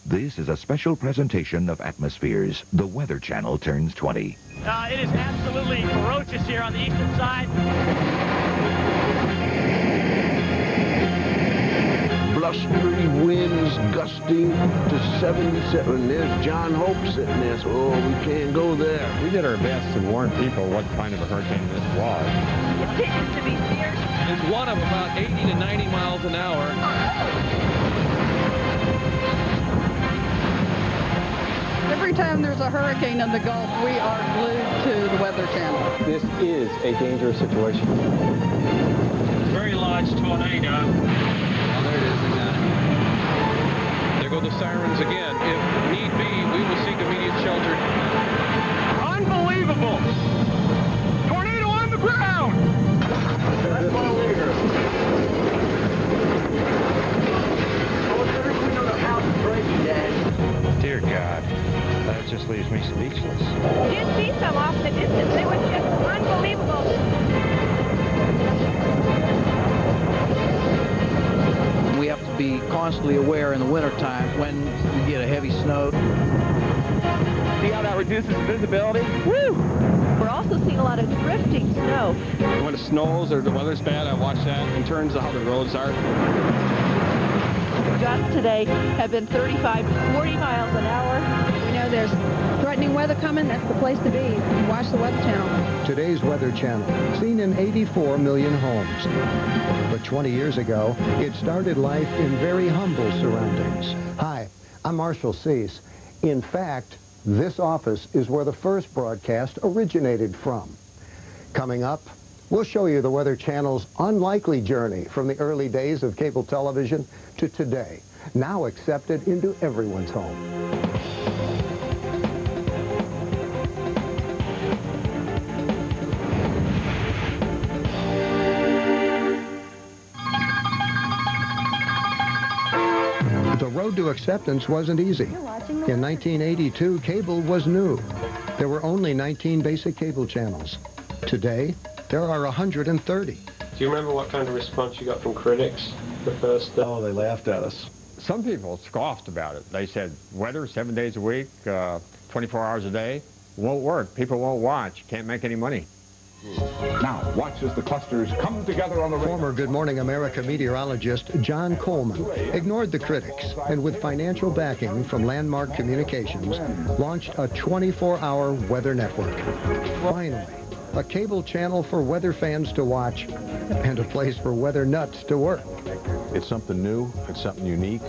This is a special presentation of Atmospheres. The Weather Channel turns 20. It is absolutely ferocious here on the eastern side. Blustery winds gusting to 77. There's John Hope sitting there, so we can't go there. We did our best to warn people what kind of a hurricane this was. It continues to be fierce. It's one of about 80 to 90 miles an hour. Every time there's a hurricane in the Gulf, we are glued to the Weather Channel. This is a dangerous situation. Very large tornado. Oh, there it is. They got it. There go the sirens again. If need be, we will seek immediate shelter. Unbelievable! Tornado on the ground! That's why we're here. Everything on the house is breaking, Dad. Dear God, that just leaves me speechless. You see some off in the distance. They were just unbelievable. We have to be constantly aware in the wintertime when we get a heavy snow. See how that reduces visibility? Woo! We're also seeing a lot of drifting snow. When it snows or the weather's bad, I watch that in terms of how the roads are. Gusts today have been 35 to 40 miles an hour. We know there's threatening weather coming. That's the place to be. Watch the Weather Channel. Today's Weather Channel, seen in 84 million homes. But 20 years ago, it started life in very humble surroundings. Hi, I'm Marshall Cease. In fact, this office is where the first broadcast originated from. Coming up, we'll show you the Weather Channel's unlikely journey from the early days of cable television to today, now accepted into everyone's home. The road to acceptance wasn't easy. In 1982, cable was new. There were only 19 basic cable channels. Today, there are 130. Do you remember what kind of response you got from critics the first day? Oh, they laughed at us. Some people scoffed about it. They said, weather 7 days a week, 24 hours a day, won't work. People won't watch. Can't make any money. Now, watch as the clusters come together on the radar. Former Good Morning America meteorologist John Coleman ignored the critics and with financial backing from Landmark Communications, launched a 24-hour weather network. Finally, a cable channel for weather fans to watch and a place for weather nuts to work. It's something new. It's something unique.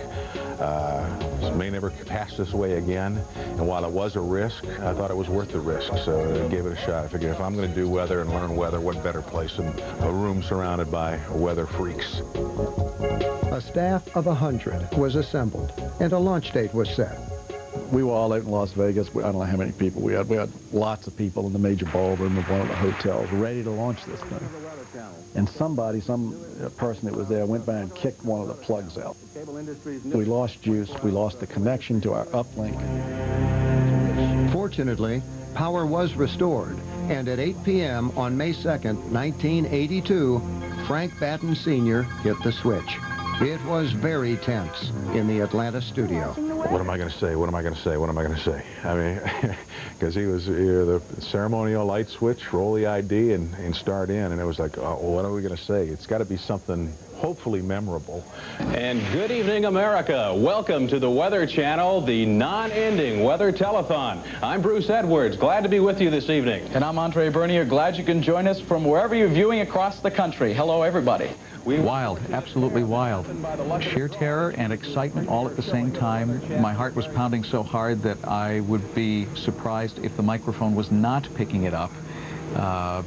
It may never pass this way again. And while it was a risk, I thought it was worth the risk. So I gave it a shot. I figured if I'm going to do weather and learn weather, what better place than a room surrounded by weather freaks. A staff of 100 was assembled and a launch date was set. We were all out in Las Vegas. I don't know how many people we had. We had lots of people in the major ballroom of one of the hotels ready to launch this thing. And somebody, some person that was there went by and kicked one of the plugs out. We lost juice. We lost the connection to our uplink. Fortunately, power was restored, and at 8 p.m. on May 2nd, 1982, Frank Batten Sr. hit the switch. It was very tense in the Atlanta studio. What am I going to say? What am I going to say? What am I going to say? I mean, because he was the ceremonial light switch, roll the ID, and start in. And it was like, oh, what are we going to say? It's got to be something hopefully memorable. And good evening, America. Welcome to the Weather Channel, the non-ending Weather Telethon. I'm Bruce Edwards. Glad to be with you this evening. And I'm Andre Bernier. Glad you can join us from wherever you're viewing across the country. Hello, everybody. Wild, absolutely wild. Sheer terror and excitement all at the same time. My heart was pounding so hard that I would be surprised if the microphone was not picking it up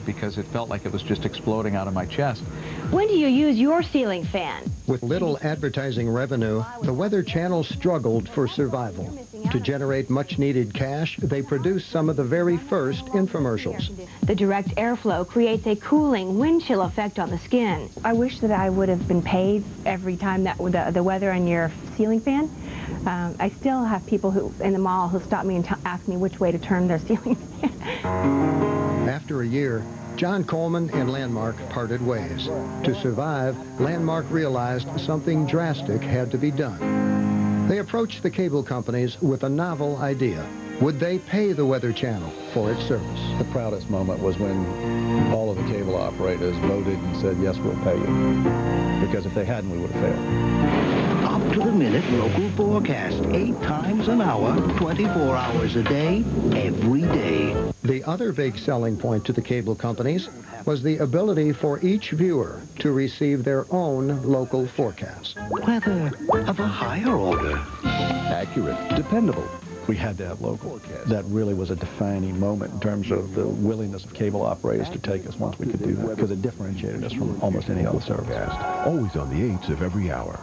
because it felt like it was just exploding out of my chest. When do you use your ceiling fan? With little advertising revenue, the Weather Channel struggled for survival. To generate much-needed cash, they produced some of the very first infomercials. The direct airflow creates a cooling wind chill effect on the skin. I wish that I would have been paid every time that the weather on your ceiling fan. I still have people who in the mall who stop me and ask me which way to turn their ceiling fan. After a year, John Coleman and Landmark parted ways. To survive, Landmark realized something drastic had to be done. They approached the cable companies with a novel idea. Would they pay the Weather Channel for its service? The proudest moment was when all of the cable operators voted and said, yes, we'll pay you. Because if they hadn't, we would have failed. Up to the minute local forecast, 8 times an hour, 24 hours a day, every day. The other big selling point to the cable companies was the ability for each viewer to receive their own local forecast. Weather of a higher order. Accurate, dependable. We had to have local. That really was a defining moment in terms of the willingness of cable operators to take us once we could do that, because it differentiated us from almost any other service. Always on the 8s of every hour.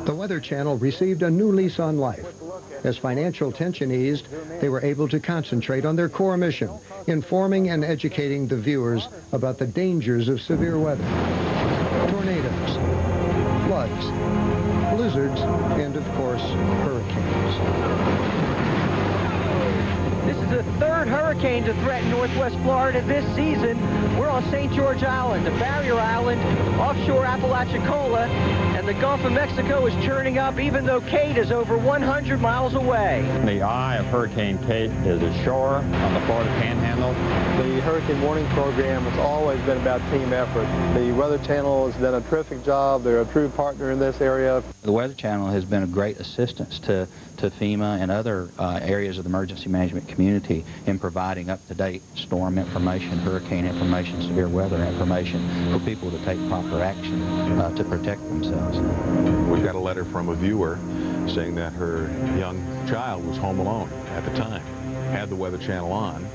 The Weather Channel received a new lease on life. As financial tension eased, they were able to concentrate on their core mission, informing and educating the viewers about the dangers of severe weather. Tornadoes, floods, blizzards, and of course, hurricanes. This is the third hurricane to threaten northwest Florida this season. We're on St. George Island, a barrier island, offshore Apalachicola, and the Gulf of Mexico is churning up even though Kate is over 100 miles away. The eye of Hurricane Kate is ashore on the Florida Panhandle. The Hurricane Warning Program has always been about team effort. The Weather Channel has done a terrific job. They're a true partner in this area. The Weather Channel has been a great assistance to FEMA and other areas of the emergency management community in providing up-to-date storm information, hurricane information, severe weather information for people to take proper action to protect themselves. We got a letter from a viewer saying that her young child was home alone at the time, had the Weather Channel on,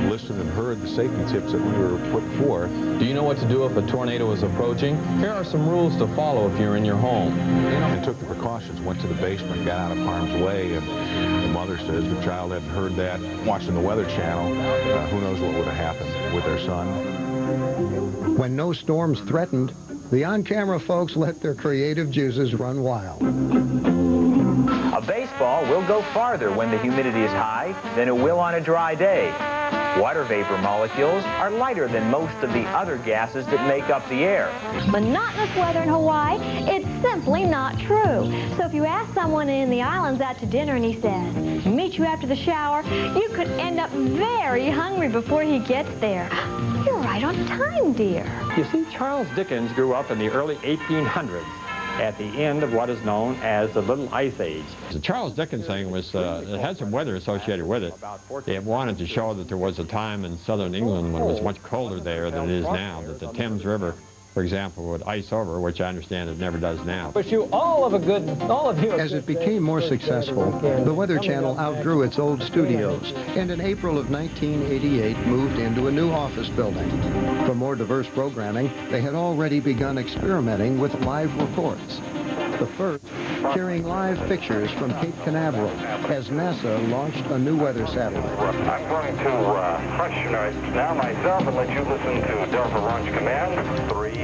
listened and heard the safety tips that we were putting forth. Do you know what to do if a tornado is approaching? Here are some rules to follow if you're in your home. And took the precautions, went to the basement, got out of harm's way, and the mother says the child hadn't heard that. Watching the Weather Channel, who knows what would have happened with their son. When no storms threatened, the on-camera folks let their creative juices run wild. A baseball will go farther when the humidity is high than it will on a dry day. Water vapor molecules are lighter than most of the other gases that make up the air. Monotonous weather in Hawaii, it's simply not true. So if you ask someone in the islands out to dinner and he says, meet you after the shower, you could end up very hungry before he gets there. You're right on time, dear. You see, Charles Dickens grew up in the early 1800s at the end of what is known as the Little Ice Age. The Charles Dickens thing was, it had some weather associated with it. It wanted to show that there was a time in southern England when it was much colder there than it is now, that the Thames River, for example, would ice over, which I understand it never does now. Wish you all of you. As it became more successful, the Weather Channel outgrew its old studios, and in April of 1988 moved into a new office building. For more diverse programming, they had already begun experimenting with live reports. The first, carrying live pictures from Cape Canaveral as NASA launched a new weather satellite. I'm going to pressurize now myself and let you listen to Delta Launch Command. 3, 2,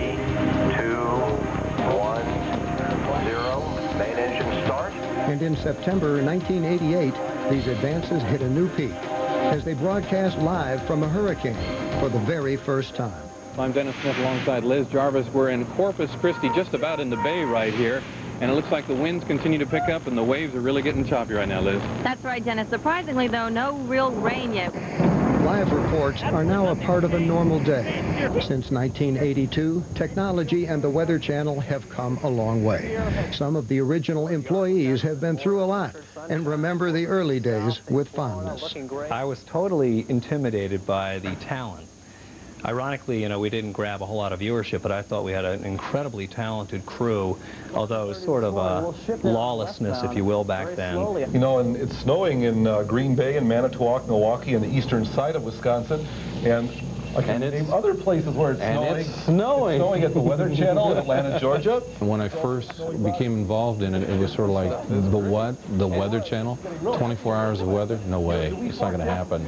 1, 0. Main engine start. And in September 1988, these advances hit a new peak as they broadcast live from a hurricane for the very first time. I'm Dennis Smith alongside Liz Jarvis. We're in Corpus Christi, just about in the bay right here. And it looks like the winds continue to pick up and the waves are really getting choppy right now, Liz. That's right, Dennis. Surprisingly, though, no real rain yet. Live reports are now a part of a normal day. Since 1982, technology and the Weather Channel have come a long way. Some of the original employees have been through a lot and remember the early days with fondness. I was totally intimidated by the talent. Ironically, you know, we didn't grab a whole lot of viewership, but I thought we had an incredibly talented crew, although it was sort of a lawlessness, if you will, back then. You know, and it's snowing in Green Bay and Manitowoc, Milwaukee, and the eastern side of Wisconsin, and I can name other places where it's snowing. It's snowing. It's snowing at the Weather Channel in Atlanta, Georgia. When I first became involved in it, it was sort of like, the what? The Weather Channel? 24 hours of weather? No way. It's not going to happen.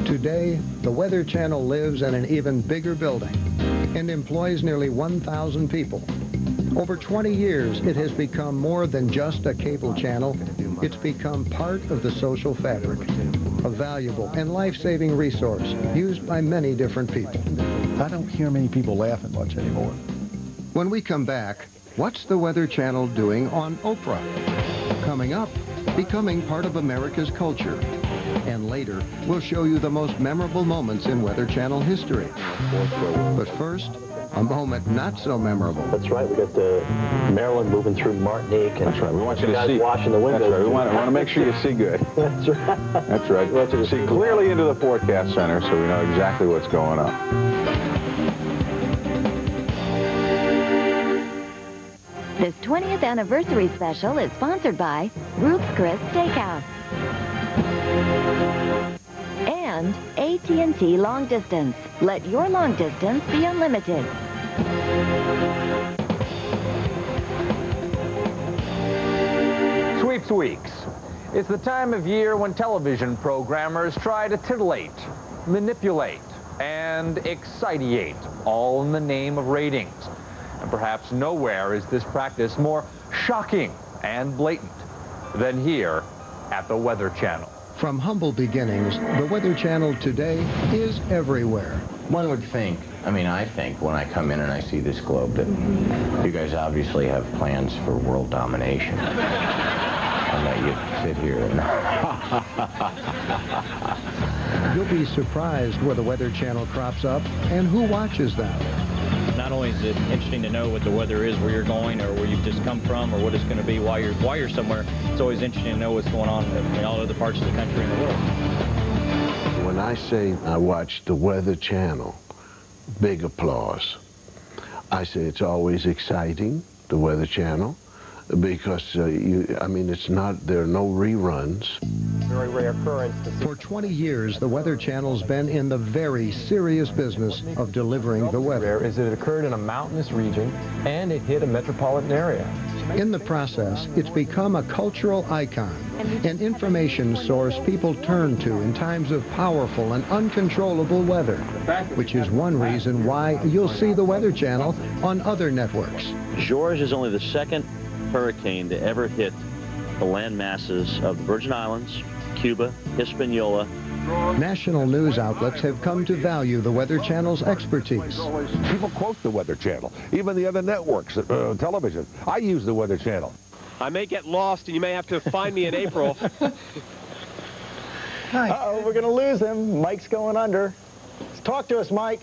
Today, the Weather Channel lives in an even bigger building and employs nearly 1,000 people. Over 20 years, it has become more than just a cable channel. It's become part of the social fabric, a valuable and life-saving resource used by many different people. I don't hear many people laughing much anymore. When we come back, What's the Weather Channel doing on Oprah? Coming up, becoming part of America's culture. And later, we'll show you the most memorable moments in Weather Channel history. But first, a moment not so memorable. That's right. We got Maryland moving through Martinique. And that's right. We want you to guys see. Washing the windows. That's right. We want to make sure you see good. That's right. That's right. We want you to see clearly into the forecast center so we know exactly what's going on. This 20th anniversary special is sponsored by Ruth's Chris Steakhouse and AT&T Long Distance. Let your long distance be unlimited. Sweeps Weeks. It's the time of year when television programmers try to titillate, manipulate, and excitiate, all in the name of ratings. And perhaps nowhere is this practice more shocking and blatant than here at the Weather Channel. From humble beginnings, the Weather Channel today is everywhere. One would think, I think when I come in and I see this globe that you guys obviously have plans for world domination. I'll let you sit here and... You'll be surprised where the Weather Channel crops up and who watches them. Not only is it interesting to know what the weather is, where you're going, or where you've just come from, or what it's going to be while you're somewhere, it's always interesting to know what's going on in all other parts of the country and the world. When I say I watch the Weather Channel, big applause. I say it's always exciting, the Weather Channel, because there are no reruns. Very rare occurrence. For 20 years, the Weather Channel's been in the very serious business of delivering the weather. Is that it occurred in a mountainous region and it hit a metropolitan area. In the process, it's become a cultural icon, an information source people turn to in times of powerful and uncontrollable weather, which is one reason why you'll see the Weather Channel on other networks. George is only the second hurricane to ever hit the land masses of the Virgin Islands, Cuba, Hispaniola. National news outlets have come to value the Weather Channel's expertise. People quote the Weather Channel, even the other networks, television. I use the Weather Channel. I may get lost, and you may have to find me in April. Uh-oh, we're going to lose him. Mike's going under. Talk to us, Mike.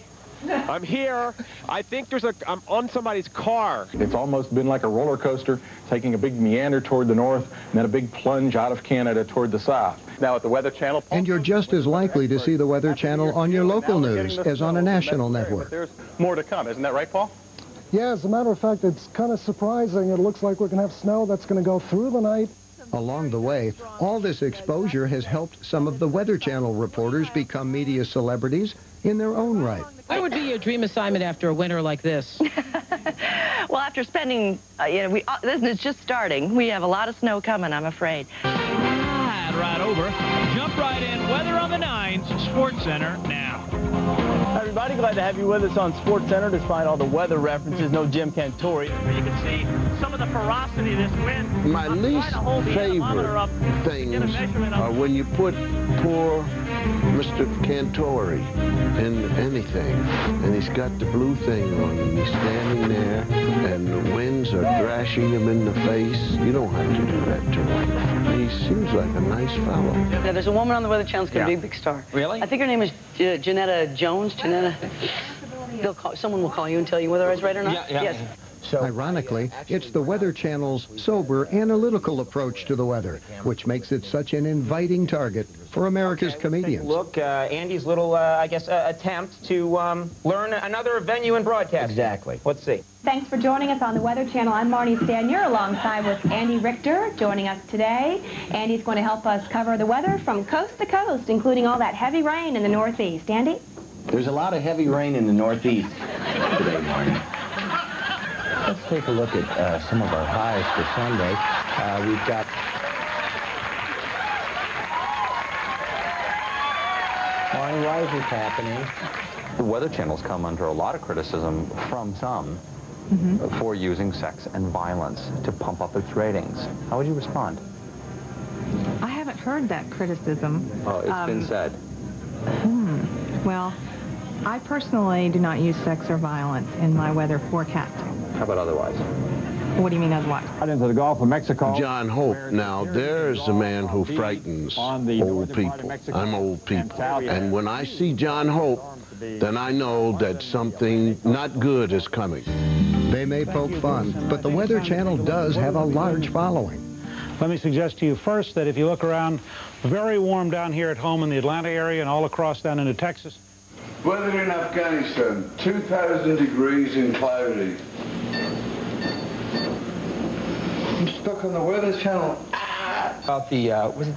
I'm here. I think I'm on somebody's car. It's almost been like a roller coaster, taking a big meander toward the north, and then a big plunge out of Canada toward the south. Now at the Weather Channel. And you're just as likely to see the Weather Channel on your local news as on a national network. There's more to come, isn't that right, Paul? Yeah, as a matter of fact, it's kind of surprising. It looks like we're going to have snow that's going to go through the night. Along the way, all this exposure has helped some of the Weather Channel reporters become media celebrities in their own right. What would be your dream assignment after a winter like this? Well, after spending, this is just starting. We have a lot of snow coming, I'm afraid. Right over. Jump right in. Weather on the 9s, Sports Center now. Hi, everybody. Glad to have you with us on Sports Center, despite all the weather references. No Jim Cantori. You can see some of the ferocity of this wind. My least favorite things are when you put poor Mr. Cantori in anything, and he's got the blue thing on, and he's standing there, and the winds are thrashing him in the face. You don't have to do that to him. He seems like a nice fellow. Yeah, there's a woman on the Weather Channel who's going to be a big star. Really? I think her name is Janetta Jones. Janetta. Someone will call you and tell you whether I was right or not. Yeah. Yes. Ironically, it's the Weather Channel's sober, analytical approach to the weather, which makes it such an inviting target for America's comedians. Look, Andy's little, attempt to learn another venue in broadcasting. Exactly. Let's see. Thanks for joining us on the Weather Channel. I'm Marnie Stanier, alongside with Andy Richter, joining us today. Andy's going to help us cover the weather from coast to coast, including all that heavy rain in the Northeast. Andy? There's a lot of heavy rain in the Northeast today morning. Let's take a look at some of our highs for Sunday. We've got morning rises happening. The Weather Channel's come under a lot of criticism from some for using sex and violence to pump up its ratings. How would you respond? I haven't heard that criticism. Oh, it's been said. Well, I personally do not use sex or violence in my weather forecasting. How about otherwise? What do you mean otherwise? Out into the Gulf of Mexico. John Hope. Now, there's a man who frightens old people. I'm old people. And when I see John Hope, then I know that something not good is coming. They may poke fun, but the Weather Channel does have a large following. Let me suggest to you first that if you look around, very warm down here at home in the Atlanta area and all across down into Texas. Weather in Afghanistan, 2,000 degrees and cloudy. I'm stuck on the Weather Channel. About the,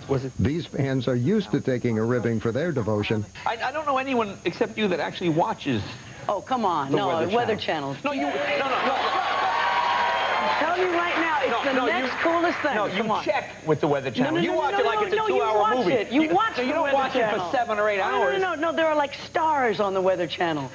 was it? These fans are used to taking a ribbing for their devotion. I don't know anyone except you that actually watches. Oh, come on. The No, Weather Channel. No, you, no. I'm telling you right now, it's the next coolest thing. No, you check with the Weather Channel. You watch it like it's a 2-hour movie. You watch it. You don't watch it for 7 or 8 hours. No, there are like stars on the Weather Channel.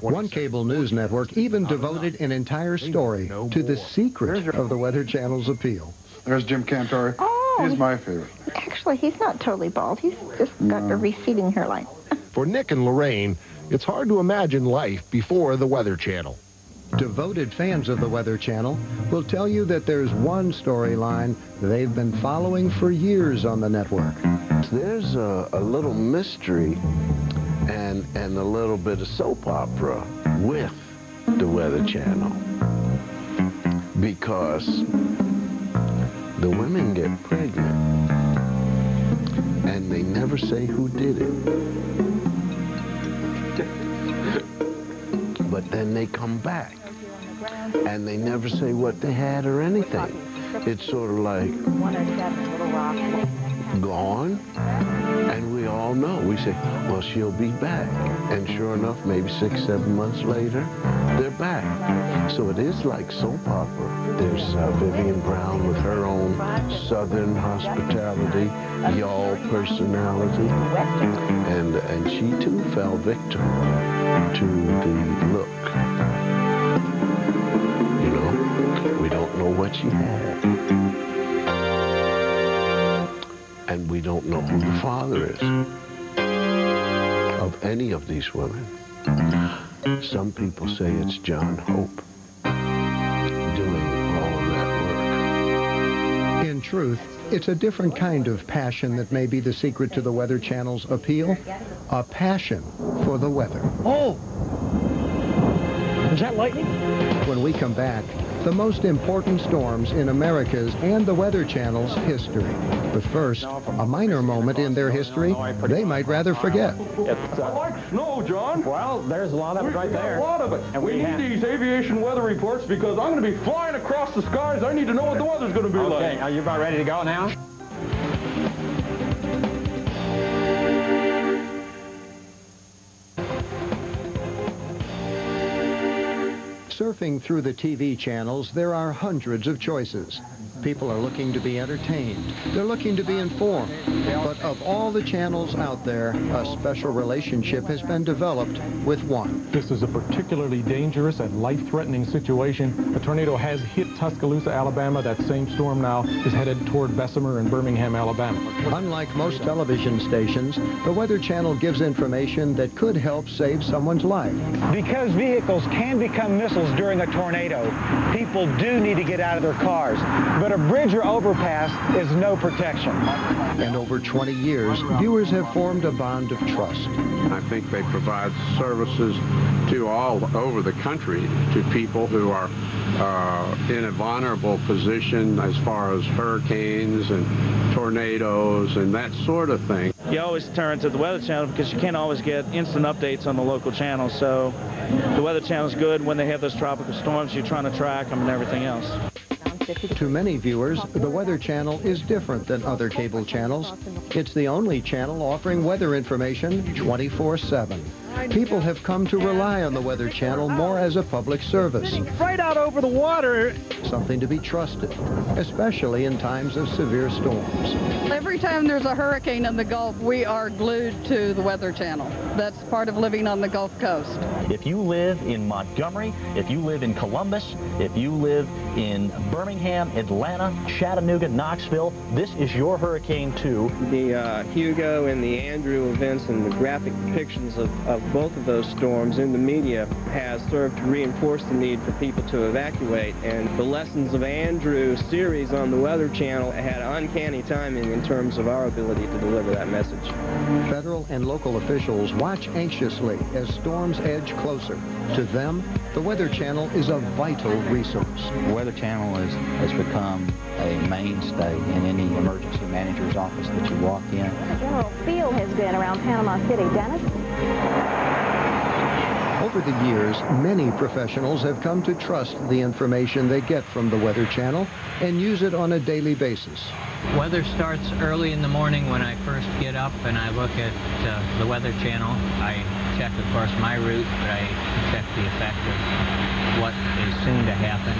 One cable news network even devoted an entire story to the secret of the Weather Channel's appeal. There's Jim Cantore. Oh. He's my favorite. Actually, he's not totally bald. He's just got a receding hairline. For Nick and Lorraine, it's hard to imagine life before the Weather Channel. Devoted fans of the Weather Channel will tell you that there's one storyline they've been following for years on the network. There's a little mystery and a little bit of soap opera with the Weather Channel, because the women get pregnant and they never say who did it. But then they come back and they never say what they had or anything. It's sort of like gone, and we all know. We say, well, she'll be back. And sure enough, maybe 6, 7 months later, they're back. So it is like soap opera. There's Vivian Brown with her own Southern hospitality, y'all personality. And she too fell victim to the look. You know, we don't know what she had. And we don't know who the father is of any of these women. Some people say it's John Hope doing all of that work. In truth, it's a different kind of passion that may be the secret to the Weather Channel's appeal. A passion for the weather. Oh! Is that lightning? When we come back, the most important storms in America's and the Weather Channel's history. But first, a minor moment in their history they might rather forget. No, John. Well, there's a lot of it right there. A lot of it. And we need these aviation weather reports because I'm going to be flying across the skies. I need to know what the weather's going to be like. Okay, are you about ready to go now? Surfing through the TV channels, there are hundreds of choices. People are looking to be entertained. They're looking to be informed. But of all the channels out there, a special relationship has been developed with one. This is a particularly dangerous and life-threatening situation. A tornado has hit Tuscaloosa, Alabama. That same storm now is headed toward Bessemer and Birmingham, Alabama. Unlike most television stations, the Weather Channel gives information that could help save someone's life. Because vehicles can become missiles during a tornado, people do need to get out of their cars. But a bridge or overpass is no protection. And over 20 years, viewers have formed a bond of trust. I think they provide services to all over the country to people who are in a vulnerable position as far as hurricanes and tornadoes and that sort of thing. You always turn to the Weather Channel because you can't always get instant updates on the local channels. So the Weather Channel is good when they have those tropical storms. You're trying to track them and everything else. To many viewers, the Weather Channel is different than other cable channels. It's the only channel offering weather information 24/7. People have come to rely on the Weather Channel more as a public service. Right out over the water. Something to be trusted, especially in times of severe storms. Every time there's a hurricane in the Gulf, we are glued to the Weather Channel. That's part of living on the Gulf Coast. If you live in Montgomery, if you live in Columbus, if you live in Birmingham, Atlanta, Chattanooga, Knoxville, this is your hurricane too. The Hugo and the Andrew events and the graphic depictions of of both of those storms in the media has served to reinforce the need for people to evacuate. And the Lessons of Andrew series on the Weather Channel had uncanny timing in terms of our ability to deliver that message. Federal and local officials watch anxiously as storms edge closer. To them, the Weather Channel is a vital resource. The Weather Channel has become a mainstay in any emergency manager's office that you walk in. The general feel has been around Panama City. Dennis? Over the years, many professionals have come to trust the information they get from the Weather Channel and use it on a daily basis. Weather starts early in the morning when I first get up and I look at the Weather Channel. I check, of course, my route, but I check the effect of what is soon to happen.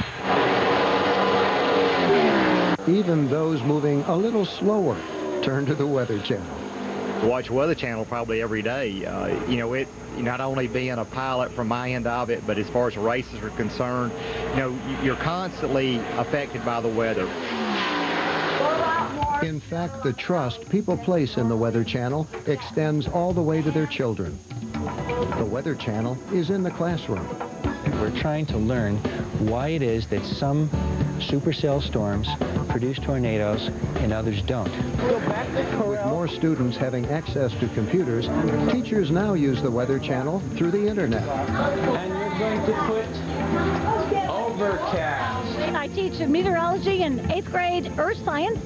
Even those moving a little slower turn to the Weather Channel. Watch Weather Channel probably every day. You know, it not only being a pilot from my end of it, but as far as races are concerned, you know, you're constantly affected by the weather. In fact, the trust people place in the Weather Channel extends all the way to their children. The Weather Channel is in the classroom. We're trying to learn why it is that some supercell storms produce tornadoes and others don't. With more students having access to computers, teachers now use the Weather Channel through the internet. And you're going to put overcast. I teach meteorology and 8th grade earth science.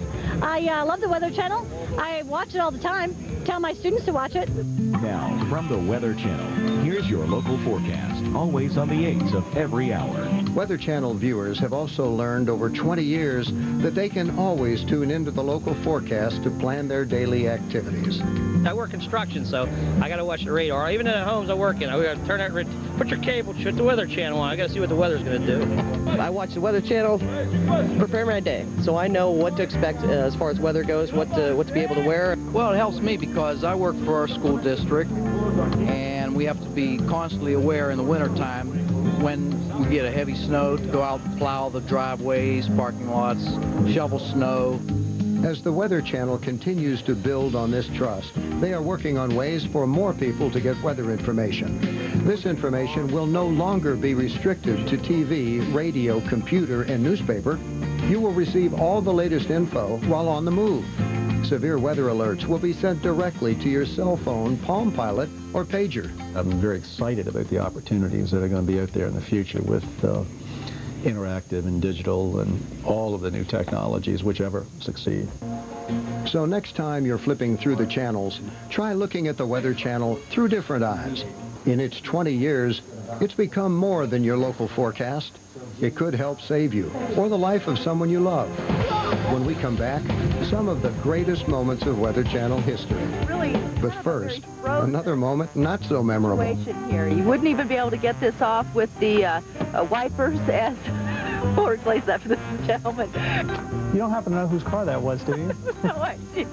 I love the Weather Channel. I watch it all the time. Tell my students to watch it. Now, from the Weather Channel, here's your local forecast, always on the 8s of every hour. Weather Channel viewers have also learned over 20 years that they can always tune into the local forecast to plan their daily activities. I work construction, so I got to watch the radar. Even in the homes I work in, I got to turn that, put your cable, shut the Weather Channel on. I got to see what the weather's going to do. I watch the Weather Channel, prepare my day, so I know what to expect as far as weather goes, what to be able to wear. Well, it helps me because I work for our school district, and we have to be constantly aware in the wintertime when we get a heavy snow to go out and plow the driveways, parking lots, shovel snow. As the Weather Channel continues to build on this trust, they are working on ways for more people to get weather information. This information will no longer be restricted to TV, radio, computer, and newspaper. You will receive all the latest info while on the move. Severe weather alerts will be sent directly to your cell phone, Palm Pilot, or pager. I'm very excited about the opportunities that are going to be out there in the future with interactive and digital and all of the new technologies, whichever succeed. So next time you're flipping through the channels, try looking at the Weather Channel through different eyes. In its 20 years, it's become more than your local forecast. It could help save you or the life of someone you love. When we come back, some of the greatest moments of Weather Channel history. Really? But first, another moment not so memorable. Here. You wouldn't even be able to get this off with the wipers as we'll replace that for this gentleman. You don't happen to know whose car that was, do you? No idea.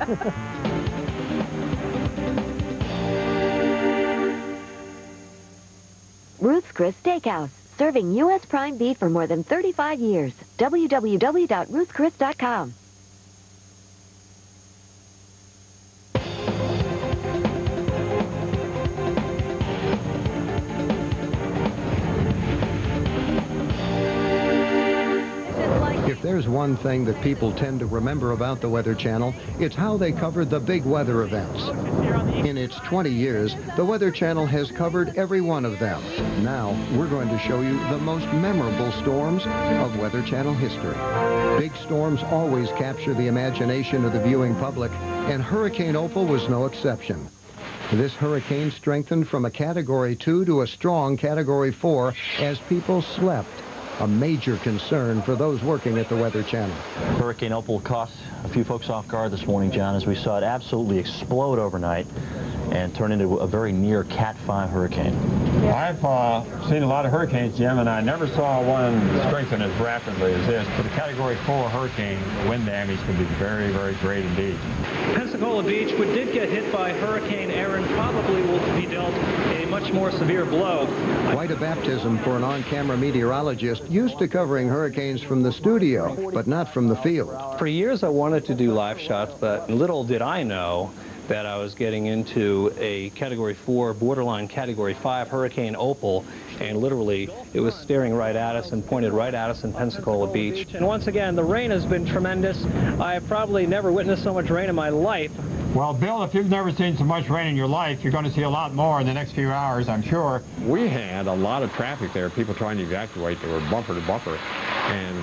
Ruth's Chris Steakhouse, serving U.S. prime beef for more than 35 years. www.ruthchris.com. If there's one thing that people tend to remember about the Weather Channel, it's how they covered the big weather events. In its 20 years, the Weather Channel has covered every one of them. Now, we're going to show you the most memorable storms of Weather Channel history. Big storms always capture the imagination of the viewing public, and Hurricane Opal was no exception. This hurricane strengthened from a Category 2 to a strong Category 4 as people slept. A major concern for those working at the Weather Channel. Hurricane Opal caught a few folks off guard this morning, John, as we saw it absolutely explode overnight and turn into a very near Cat 5 hurricane. I've seen a lot of hurricanes, Jim, and I never saw one strengthen as rapidly as this. For the Category 4 hurricane, the wind damage can be very, very great indeed. Pensacola Beach, which did get hit by Hurricane Erin, probably will be dealt a much more severe blow. Quite a baptism for an on-camera meteorologist used to covering hurricanes from the studio, but not from the field. For years I wanted to do live shots, but little did I know that I was getting into a Category 4, borderline Category 5 Hurricane Opal, and literally it was staring right at us and pointed right at us in Pensacola Beach. And once again, the rain has been tremendous. I have probably never witnessed so much rain in my life. Well, Bill, if you've never seen so much rain in your life, you're going to see a lot more in the next few hours, I'm sure. We had a lot of traffic there, people trying to evacuate. They were bumper to bumper, and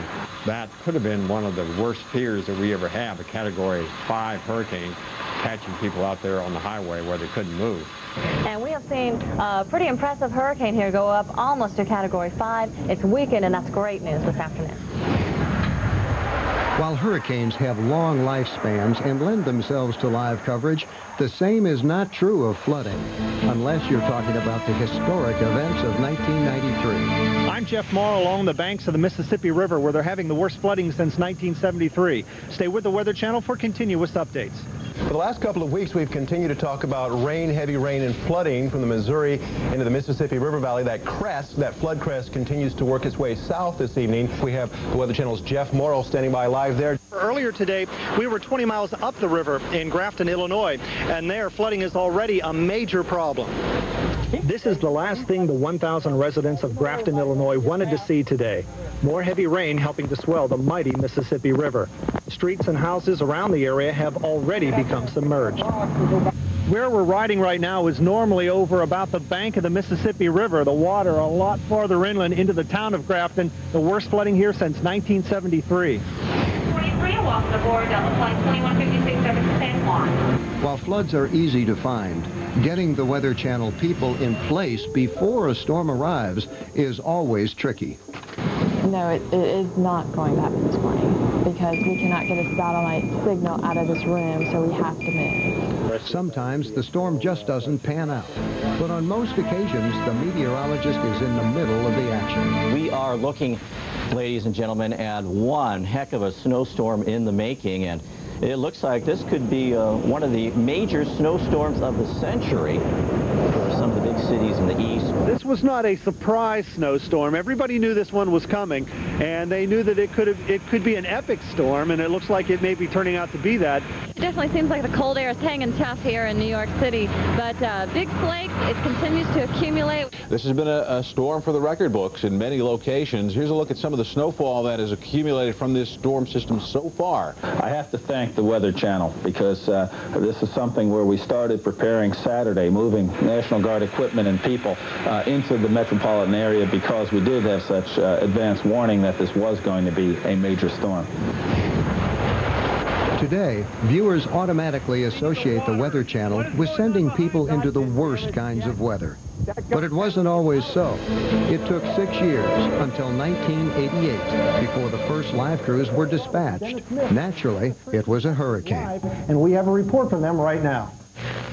that could have been one of the worst fears that we ever have, a Category 5 hurricane catching people out there on the highway where they couldn't move. And we have seen a pretty impressive hurricane here go up almost to Category 5. It's weakened, and that's great news this afternoon. While hurricanes have long lifespans and lend themselves to live coverage, the same is not true of flooding, unless you're talking about the historic events of 1993. I'm Jeff Morrow along the banks of the Mississippi River, where they're having the worst flooding since 1973. Stay with the Weather Channel for continuous updates. For the last couple of weeks, we've continued to talk about rain, heavy rain, and flooding from the Missouri into the Mississippi River Valley. That crest, that flood crest, continues to work its way south this evening. We have the Weather Channel's Jeff Morrow standing by live there. Earlier today, we were 20 miles up the river in Grafton, Illinois, and there flooding is already a major problem. This is the last thing the 1,000 residents of Grafton, Illinois wanted to see today. More heavy rain helping to swell the mighty Mississippi River. Streets and houses around the area have already become submerged. Where we're riding right now is normally over about the bank of the Mississippi River. The water a lot farther inland into the town of Grafton. The worst flooding here since 1973. 23 walks aboard flight 2156 over to San Juan. While floods are easy to find, getting the Weather Channel people in place before a storm arrives is always tricky. No, it is not going to happen this morning because we cannot get a satellite signal out of this room, so we have to move. Sometimes the storm just doesn't pan out, but on most occasions the meteorologist is in the middle of the action. We are looking, ladies and gentlemen, at one heck of a snowstorm in the making, and it looks like this could be one of the major snowstorms of the century for some of the big cities in the east. This was not a surprise snowstorm. Everybody knew this one was coming, and they knew that it could be an epic storm, and it looks like it may be turning out to be that. It definitely seems like the cold air is hanging tough here in New York City, but big flakes, it continues to accumulate. This has been a storm for the record books in many locations. Here's a look at some of the snowfall that has accumulated from this storm system so far. I have to thank the Weather Channel because this is something where we started preparing Saturday, moving National Guard equipment and people into the metropolitan area because we did have such advance warning that this was going to be a major storm. Today, viewers automatically associate the Weather Channel with sending people into the worst kinds of weather. But it wasn't always so. It took 6 years, until 1988, before the first live crews were dispatched. Naturally, it was a hurricane. And we have a report from them right now.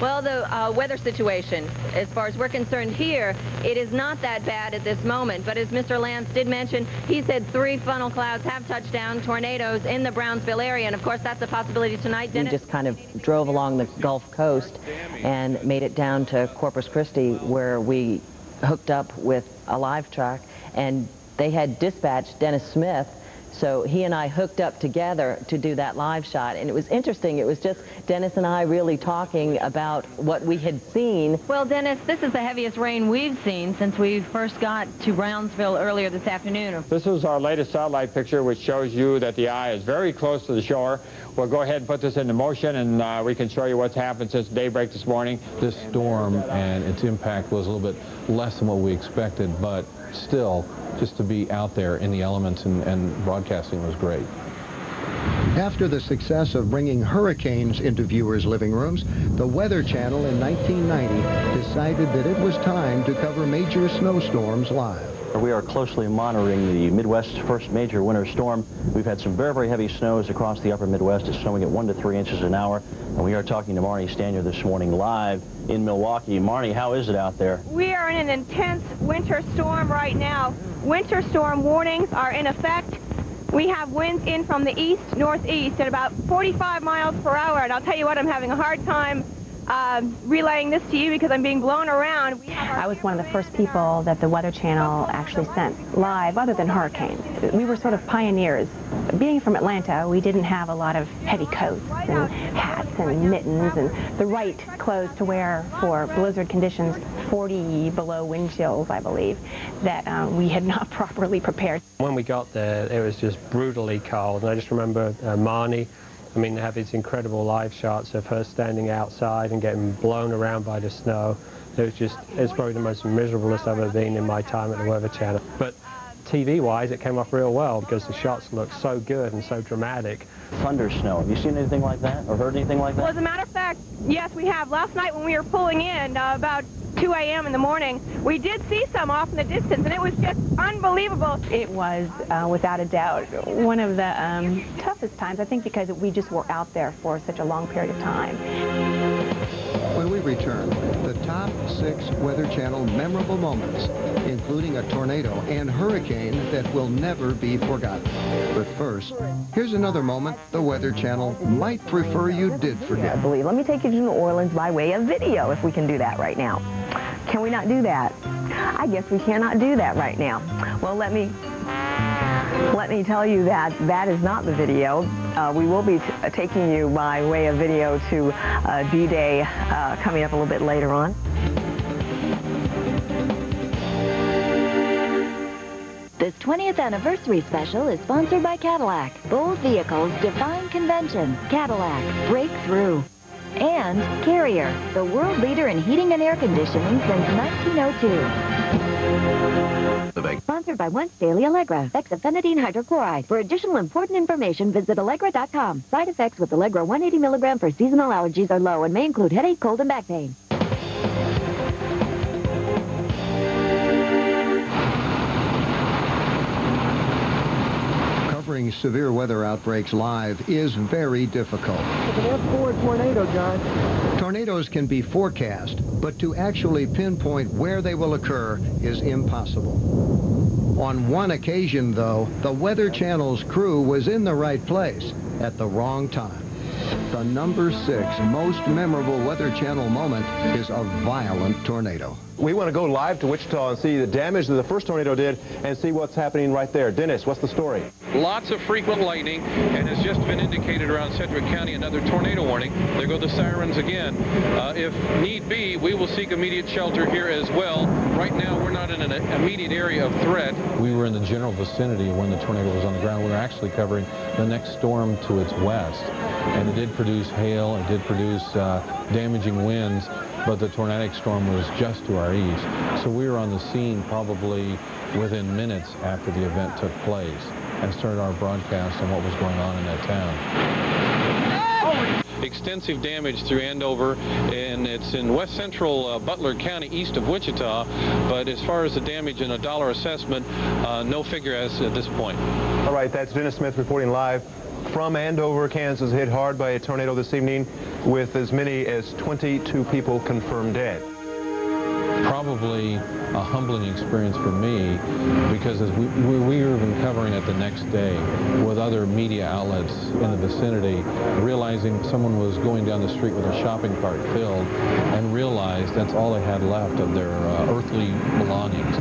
Well, the weather situation, as far as we're concerned here, it is not that bad at this moment. But as Mr. Lance did mention, he said 3 funnel clouds have touched down, tornadoes in the Brownsville area. And, of course, that's a possibility tonight, Dennis. We just kind of drove along the Gulf Coast and made it down to Corpus Christi, where we hooked up with a live track. And they had dispatched Dennis Smith. So he and I hooked up together to do that live shot, and it was interesting. It was just Dennis and I really talking about what we had seen. Well, Dennis, this is the heaviest rain we've seen since we first got to Brownsville earlier this afternoon. This is our latest satellite picture, which shows you that the eye is very close to the shore. We'll go ahead and put this into motion, and we can show you what's happened since daybreak this morning. This storm and its impact was a little bit less than what we expected, but still, just to be out there in the elements and broadcasting was great. After the success of bringing hurricanes into viewers' living rooms, the Weather Channel in 1990 decided that it was time to cover major snowstorms live. We are closely monitoring the Midwest's first major winter storm. We've had some very, very heavy snows across the upper Midwest. It's snowing at 1 to 3 inches an hour. And we are talking to Marnie Stanier this morning live in Milwaukee. Marnie, how is it out there? We are in an intense winter storm right now. Winter storm warnings are in effect. We have winds in from the east, northeast at about 45 miles per hour. And I'll tell you what, I'm having a hard time relaying this to you because I'm being blown around. I was one of the first people that the Weather Channel actually sent live, other than hurricanes. We were sort of pioneers. Being from Atlanta, we didn't have a lot of heavy coats and hats and mittens and the right clothes to wear for blizzard conditions, 40 below wind chills, I believe, that we had not properly prepared. When we got there, it was just brutally cold, and I just remember Marnie. I mean, they have these incredible live shots of her standing outside and getting blown around by the snow. It's probably the most miserablest I've ever been in my time at the Weather Channel. But TV-wise, it came off real well because the shots looked so good and so dramatic. Thunder snow. Have you seen anything like that or heard anything like that? Well, as a matter of fact, yes, we have. Last night when we were pulling in, about 2 a.m. in the morning, we did see some off in the distance, and it was just unbelievable. It was, without a doubt, one of the toughest times, I think, because we just were out there for such a long period of time. When we return, the top 6 Weather Channel memorable moments, including a tornado and hurricane that will never be forgotten. But first, here's another moment the Weather Channel might prefer you did forget. I believe. Let me take you to New Orleans by way of video, if we can do that right now. Can we not do that? I guess we cannot do that right now. Well, let me tell you that that is not the video. We will be taking you by way of video to D-Day coming up a little bit later on. This 20th anniversary special is sponsored by Cadillac. Bold vehicles define convention. Cadillac, break through. And Carrier, the world leader in heating and air conditioning since 1902. Sponsored by Once Daily Allegra, hexafenadine hydrochloride. For additional important information, visit Allegra.com. Side effects with Allegra 180 milligram for seasonal allergies are low and may include headache, cold, and back pain. Covering severe weather outbreaks live is very difficult. It's an F4 tornado, John. Tornadoes can be forecast, but to actually pinpoint where they will occur is impossible. On one occasion, though, the Weather Channel's crew was in the right place at the wrong time. The number 6 most memorable Weather Channel moment is a violent tornado. We want to go live to Wichita and see the damage that the first tornado did and see what's happening right there. Dennis, what's the story? Lots of frequent lightning, and has just been indicated around Sedgwick County another tornado warning. There go the sirens again. If need be, we will seek immediate shelter here as well. Right now, we're not in an immediate area of threat. We were in the general vicinity when the tornado was on the ground. We were actually covering the next storm to its west, and it did produce hail, it did produce damaging winds, but the tornadic storm was just to our east. So we were on the scene probably within minutes after the event took place and started our broadcast on what was going on in that town. Extensive damage through Andover, and it's in west central Butler County, east of Wichita, but as far as the damage and a dollar assessment, no figure as at this point. All right, that's Dennis Smith reporting live from Andover, Kansas, hit hard by a tornado this evening with as many as 22 people confirmed dead. Probably a humbling experience for me, because as we were even covering it the next day with other media outlets in the vicinity, realizing someone was going down the street with a shopping cart filled and realized that's all they had left of their earthly belongings.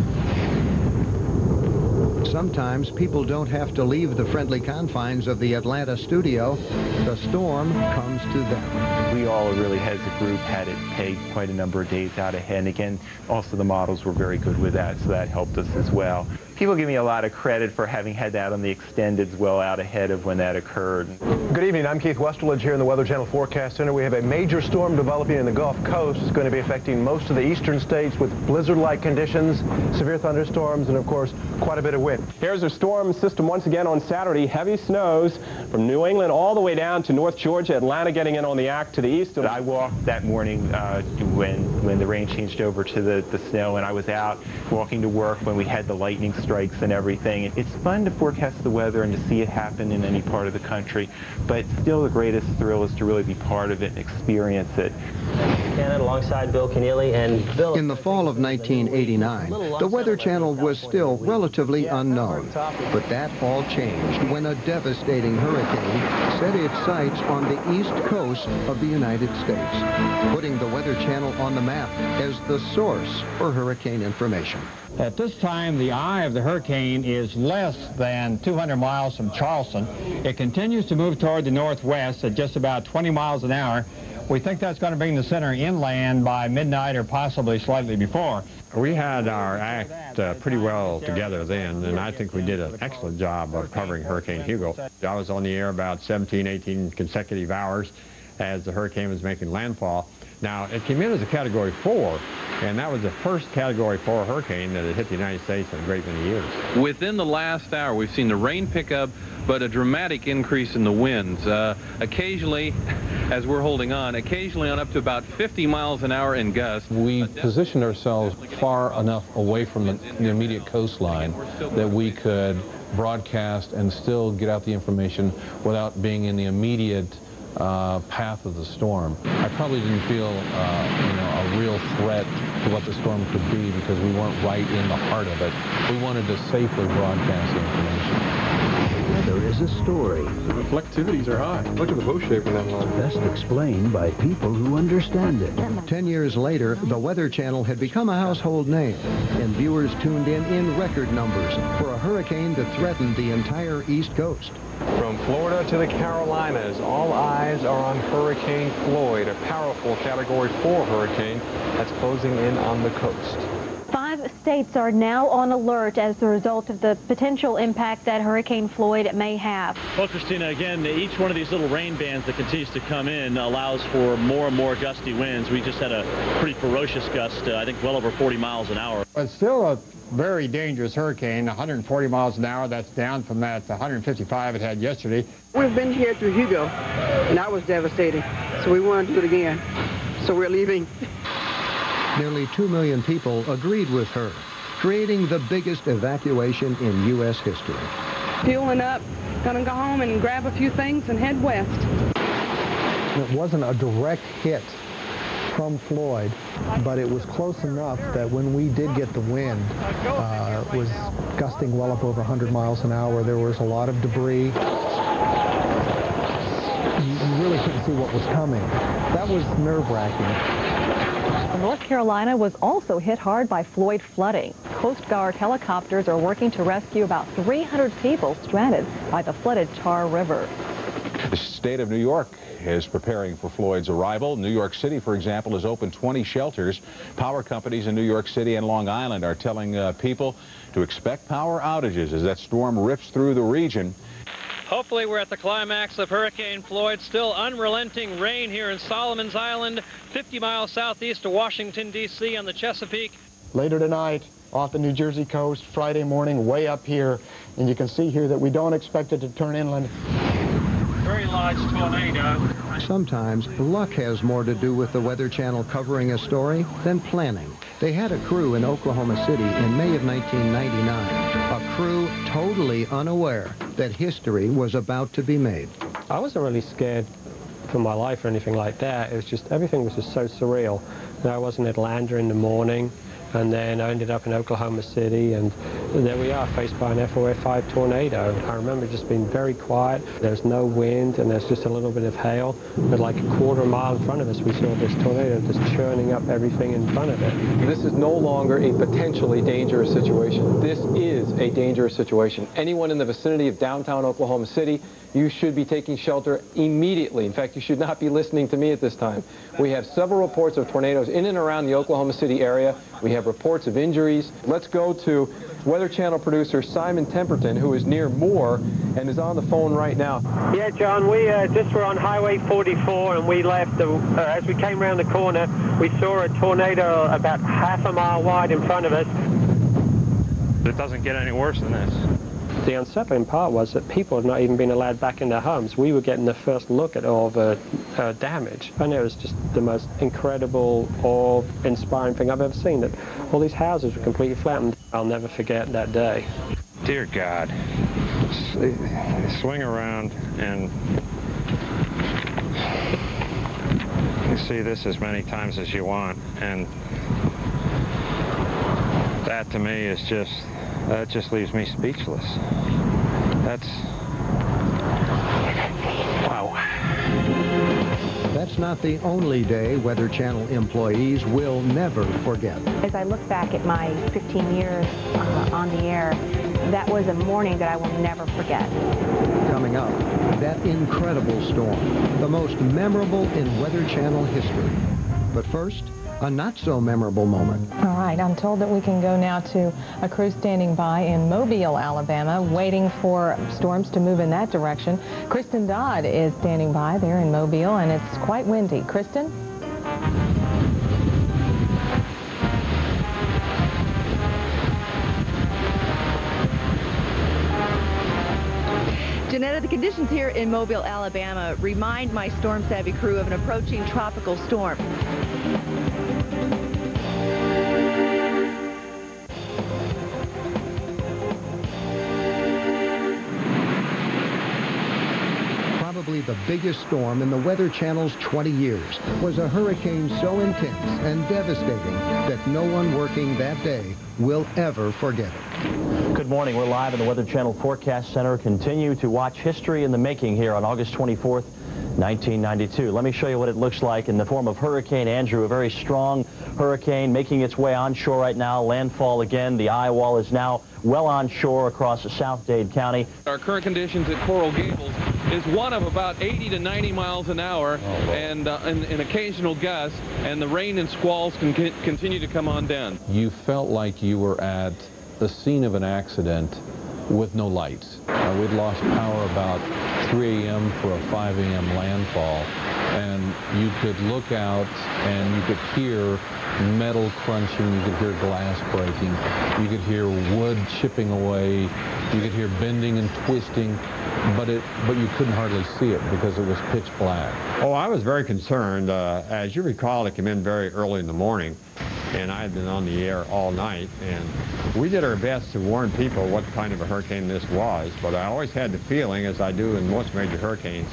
Sometimes people don't have to leave the friendly confines of the Atlanta studio. The storm comes to them. We all really, as a group, had it pegged quite a number of days out ahead. And again, also the models were very good with that, so that helped us as well. People give me a lot of credit for having had that on the extendeds well out ahead of when that occurred. Good evening. I'm Keith Westerledge here in the Weather Channel Forecast Center. We have a major storm developing in the Gulf Coast. It's going to be affecting most of the eastern states with blizzard-like conditions, severe thunderstorms, and of course, quite a bit of wind. Here's a storm system once again on Saturday. Heavy snows from New England all the way down to North Georgia, Atlanta getting in on the act to the east. I walked that morning when the rain changed over to the snow, and I was out walking to work when we had the lightning strikes and everything. It's fun to forecast the weather and to see it happen in any part of the country, but still the greatest thrill is to really be part of it and experience it. Cannon alongside Bill Keneally. And Bill... In the fall of 1989, the Weather Channel was still relatively unknown. But that all changed when a devastating hurricane set its sights on the east coast of the United States, putting the Weather Channel on the map as the source for hurricane information. At this time, the eye of the hurricane is less than 200 miles from Charleston. It continues to move toward the northwest at just about 20 miles an hour. We think that's going to bring the center inland by midnight or possibly slightly before. We had our act pretty well together then, and I think we did an excellent job of covering Hurricane Hugo. I was on the air about 17, 18 consecutive hours as the hurricane was making landfall. Now, it came in as a Category 4, and that was the first Category 4 hurricane that had hit the United States in a great many years. Within the last hour, we've seen the rain pick up, but a dramatic increase in the winds. Occasionally, as we're holding on, occasionally on up to about 50 miles an hour in gusts. We positioned ourselves far enough away from the immediate coastline that we could broadcast and still get out the information without being in the immediate path of the storm. I probably didn't feel a real threat to what the storm could be because we weren't right in the heart of it. We wanted to safely broadcast the information. There is a story. The reflectivities are high. Look at the bow shape in that line. Best explained by people who understand it. 10 years later, the Weather Channel had become a household name, and viewers tuned in record numbers for a hurricane that threatened the entire East Coast. From Florida to the Carolinas, all eyes are on Hurricane Floyd, a powerful Category 4 hurricane that's closing in on the coast. 5 states are now on alert as a result of the potential impact that Hurricane Floyd may have. Well, Christina, again, each one of these little rain bands that continues to come in allows for more and more gusty winds. We just had a pretty ferocious gust, I think well over 40 miles an hour. It's still a very dangerous hurricane, 140 miles an hour. That's down from that 155 it had yesterday. We've been here through Hugo, and that was devastating. So we want to do it again. So we're leaving. Nearly 2 million people agreed with her, creating the biggest evacuation in U.S. history. Fueling up, gonna go home and grab a few things and head west. It wasn't a direct hit from Floyd, but it was close enough that when we did get the wind, it was gusting well up over 100 miles an hour. There was a lot of debris. You really couldn't see what was coming. That was nerve-wracking. North Carolina was also hit hard by Floyd flooding. Coast Guard helicopters are working to rescue about 300 people stranded by the flooded Tar River. The state of New York is preparing for Floyd's arrival. New York City, for example, has opened 20 shelters. Power companies in New York City and Long Island are telling people to expect power outages as that storm rips through the region. Hopefully we're at the climax of Hurricane Floyd. Still unrelenting rain here in Solomon's Island, 50 miles southeast of Washington, D.C. on the Chesapeake. Later tonight, off the New Jersey coast, Friday morning, way up here, and you can see here that we don't expect it to turn inland. Very large tornado. Sometimes luck has more to do with the Weather Channel covering a story than planning. They had a crew in Oklahoma City in May of 1999, a crew totally unaware that history was about to be made. I wasn't really scared for my life or anything like that. It was just, everything was just so surreal. And I was in Atlanta in the morning, and then I ended up in Oklahoma City, and there we are, faced by an FOF 5 tornado. I remember just being very quiet. There's no wind, and there's just a little bit of hail. But like a quarter mile in front of us, we saw this tornado just churning up everything in front of it. This is no longer a potentially dangerous situation. This is a dangerous situation. Anyone in the vicinity of downtown Oklahoma City, you should be taking shelter immediately. In fact, you should not be listening to me at this time. We have several reports of tornadoes in and around the Oklahoma City area. We have reports of injuries. Let's go to Weather Channel producer Simon Temperton, who is near Moore and is on the phone right now. Yeah, John, we just were on Highway 44, and we left, as we came around the corner, we saw a tornado about half a mile wide in front of us. It doesn't get any worse than this. The unsettling part was that people had not even been allowed back in their homes. We were getting the first look at all the damage, and it was just the most incredible, awe-inspiring thing I've ever seen, that all these houses were completely flattened. I'll never forget that day. Dear God. Swing around and see this as many times as you want, and that to me is just, that just leaves me speechless. That's, wow. That's not the only day Weather Channel employees will never forget. As I look back at my 15 years on the air, that was a morning that I will never forget. Coming up, that incredible storm, the most memorable in Weather Channel history. But first, a not-so-memorable moment. All right, I'm told that we can go now to a crew standing by in Mobile, Alabama, waiting for storms to move in that direction. Kristen Dodd is standing by there in Mobile, and it's quite windy. Kristen? Janetta, the conditions here in Mobile, Alabama remind my storm-savvy crew of an approaching tropical storm. Probably the biggest storm in the Weather Channel's 20 years was a hurricane so intense and devastating that no one working that day will ever forget it. Good morning. We're live in the Weather Channel Forecast Center. Continue to watch history in the making here on August 24th, 1992. Let me show you what it looks like in the form of Hurricane Andrew, a very strong hurricane making its way onshore right now. Landfall again. The eye wall is now well onshore across South Dade County. Our current conditions at Coral Gables is one of about 80 to 90 miles an hour and an occasional gust, and the rain and squalls can continue to come on down. You felt like you were at the scene of an accident with no lights. We'd lost power about 3 a.m. for a 5 a.m. landfall, and you could look out and you could hear metal crunching, you could hear glass breaking, you could hear wood chipping away, you could hear bending and twisting, but you couldn't hardly see it because it was pitch black. Oh, I was very concerned. As you recall, it came in very early in the morning, and I had been on the air all night, and we did our best to warn people what kind of a hurricane this was, but I always had the feeling, as I do in most major hurricanes,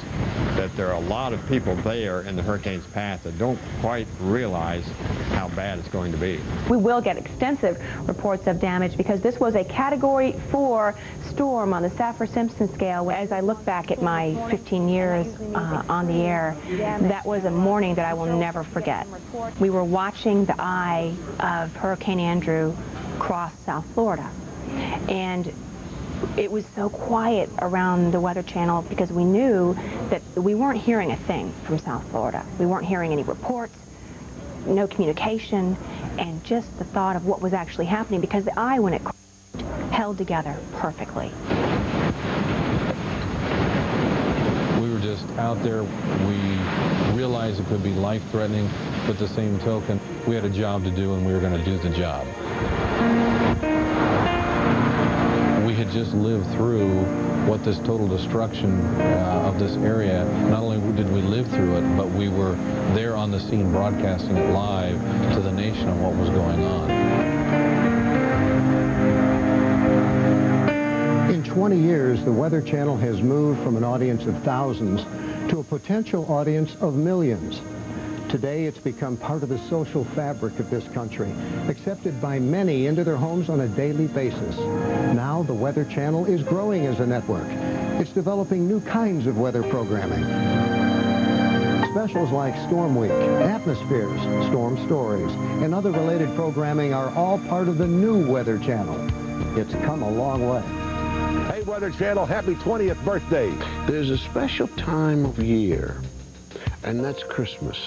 that there are a lot of people there in the hurricane's path that don't quite realize how bad it's going to be. We will get extensive reports of damage because this was a Category 4 storm on the Saffir-Simpson scale. As I look back at my 15 years on the air, that was a morning that I will never forget. We were watching the eye of Hurricane Andrew cross South Florida, and it was so quiet around the Weather Channel because we knew that we weren't hearing a thing from South Florida. We weren't hearing any reports, no communication, and just the thought of what was actually happening because the eye, when it held together perfectly. We were just out there. We realized it could be life-threatening, but at the same token, we had a job to do and we were going to do the job. We had just lived through what this total destruction of this area. Not only did we live through it, but we were there on the scene broadcasting it live to the nation on what was going on. In 20 years, the Weather Channel has moved from an audience of thousands to a potential audience of millions. Today, it's become part of the social fabric of this country, accepted by many into their homes on a daily basis. Now, the Weather Channel is growing as a network. It's developing new kinds of weather programming. Specials like Storm Week, Atmospheres, Storm Stories, and other related programming are all part of the new Weather Channel. It's come a long way. Hey, Weather Channel, happy 20th birthday. There's a special time of year, and that's Christmas.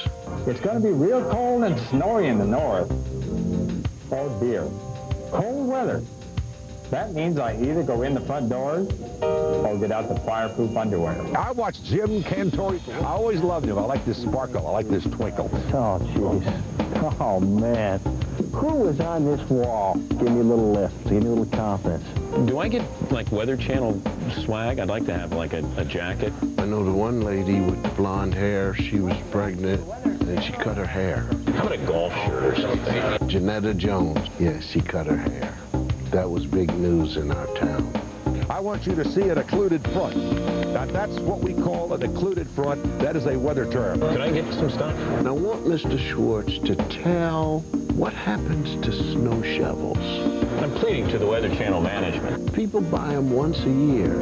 It's going to be real cold and snowy in the north. Oh dear. Cold weather. That means I either go in the front doors or get out the fireproof underwear. I watch Jim Cantori. I always loved him. I like this sparkle. I like this twinkle. Oh, jeez. Oh, man. Who was on this wall? Give me a little lift. Give me a little confidence. Do I get, like, Weather Channel swag? I'd like to have, like, a jacket. I know the one lady with the blonde hair. She was pregnant, and she cut her hair. How about a golf shirt or something? Janetta Jones. Yeah, she cut her hair. That was big news in our town. I want you to see an occluded front. Now, that's what we call an occluded front. That is a weather term. Could I get some stuff? And I want Mr. Schwartz to tell what happens to snow shovels. I'm pleading to the Weather Channel management. People buy them once a year.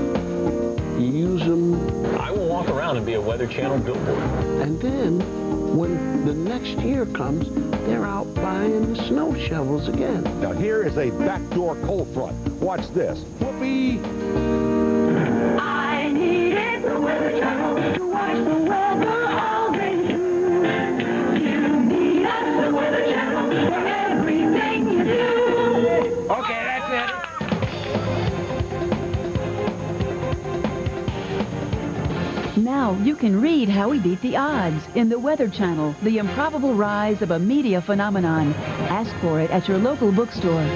You use them. I will walk around and be a Weather Channel billboard. And then, when the next year comes, they're out buying the snow shovels again. Now, here is a backdoor cold front. Watch this. Whoopee! I needed the Weather Channel to watch the weather all day through. You need us, the Weather Channel, for everything you do. Okay, that's it. Now you can read how we beat the odds in the Weather Channel, The Improbable Rise of a Media Phenomenon. Ask for it at your local bookstore.